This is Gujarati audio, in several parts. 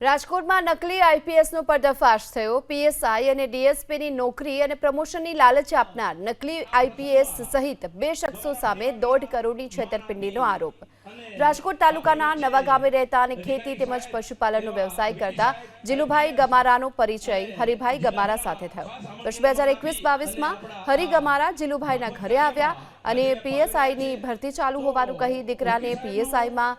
રાજકોટમાં નકલી આઈપીએસનો પર્દાફાશ થયો। પીએસઆઈ અને ડીએસપીની નોકરી અને પ્રમોશનની લાલચ આપનાર નકલી આઈપીએસ સહિત બે શખ્સો સામે 1.5 કરોડની છેતરપિંડીનો આરોપ। રાજકોટ તાલુકાના નવાગામે રહેતા અને ખેતી તેમજ પશુપાલનનો વ્યવસાય કરતા જીલુભાઈ ગમારાનો પરિચય હરિભાઈ ગમારા સાથે થયો। વર્ષ 2021-22માં હરિ ગમારા જીલુભાઈના ઘરે આવ્યા અને પીએસઆઈની ભરતી ચાલુ હોવાનું કહી દીકરાને પીએસઆઈમાં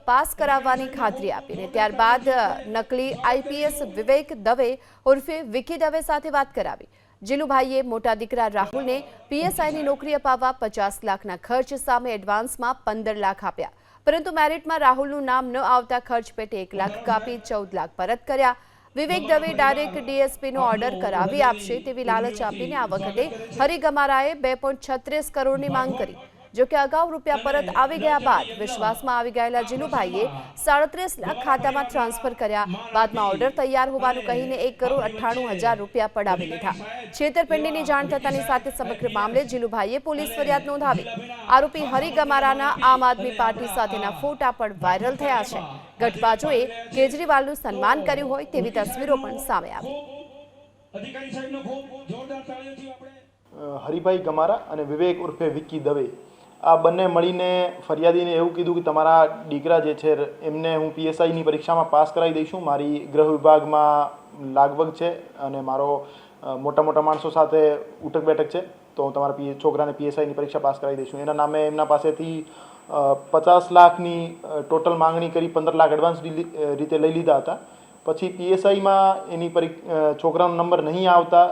પાસ કરાવવાની ખાતરી આપીને ત્યારબાદ નકલી આઈપીએસ વિવેક દવે ઉર્ફે વિકી દવે સાથે વાત કરાવી। જીલુભાઈએ મોટા દીકરા રાહુલને પીએસઆઈની નોકરી અપાવવા 50 લાખના ખર્ચ સામે એડવાન્સમાં 15 લાખ આપ્યા, પરંતુ મેરિટમાં રાહુલનું નામ ન આવતા ખર્ચ પેટે 1 લાખ કાપી 14 લાખ પરત કર્યા। વિવેક દવે ડાયરેક્ટ ડીએસપીનો ઓર્ડર કરાવી આપશે તેવી લાલચ આપીને આ વખતે હરિ ગમારાએ 2.36 કરોડની માંગ કરી। જો કે અગાઉ રૂપિયા પરત આવી ગયા બાદ વિશ્વાસમાં આવી ગયેલા જીલુભાઈએ 37 લાખ ખાતામાં ટ્રાન્સફર કર્યા। બાદમાં ઓર્ડર તૈયાર હોવાનું કહીને 1,98,00,000 રૂપિયા પડાવી લીધા। છેતરપિંડીની જાણ થતાની સાથે સમગ્ર મામલે જીલુભાઈએ પોલીસ ફરિયાદ નોંધાવી। આરોપી હરિ ગમારાના આમ આદમી પાર્ટી સાથેના ફોટા પણ વાયરલ થયા છે। ગઠબાજોએ કેજરીવાલનું સન્માન કર્યું હોય તેવી તસવીરો પણ સામે આવી। હરિભાઈ ગમારા અને વિવેક ઉર્ફે વિકી દવે આ બંને મળીને ફરિયાદીને એવું કીધું કે તમારા દીકરા જે છે એમને હું પીએસઆઈની પરીક્ષામાં પાસ કરાવી દઈશું। મારી ગૃહ વિભાગમાં લાગવગ છે અને મારો મોટા માણસો સાથે ઉઠક બેઠક છે, તો હું તમારા છોકરાને પીએસઆઈની પરીક્ષા પાસ કરાવી દઈશું। એના નામે એમના પાસેથી 50 લાખની ટોટલ માંગણી કરી 15 લાખ એડવાન્સ રીતે લઈ લીધા હતા। પછી પીએસઆઈમાં એની છોકરાનો નંબર નહીં આવતા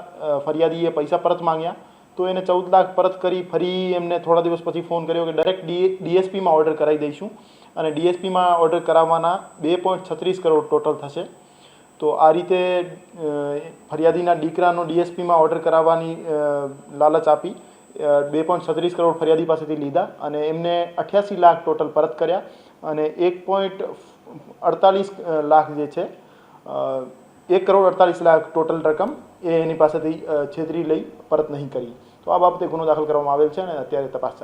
ફરિયાદીએ પૈસા પરત માંગ્યા, તો એને 14 લાખ પરત કરી ફરી એમને થોડા દિવસ પછી ફોન કર્યો કે ડાયરેક્ટ ડીએસપીમાં ઓર્ડર કરાવી દઈશું અને ડીએસપીમાં ઓર્ડર કરાવવાના 2.36 કરોડ ટોટલ થશે। તો આ રીતે ફરિયાદીના દીકરાનો ડીએસપીમાં ઓર્ડર કરાવવાની લાલચ આપી 2.36 કરોડ ફરિયાદી પાસેથી લીધા અને એમને 88 લાખ ટોટલ પરત કર્યા અને 1.48 લાખ જે છે 1,48,00,000 ટોટલ રકમ એ એની પાસેથી છેતરી લઈ પરત નહીં કરી। તો આ બાબતે ગુનો દાખલ કરવામાં આવેલ છે અને અત્યારે તપાસ ચાલુ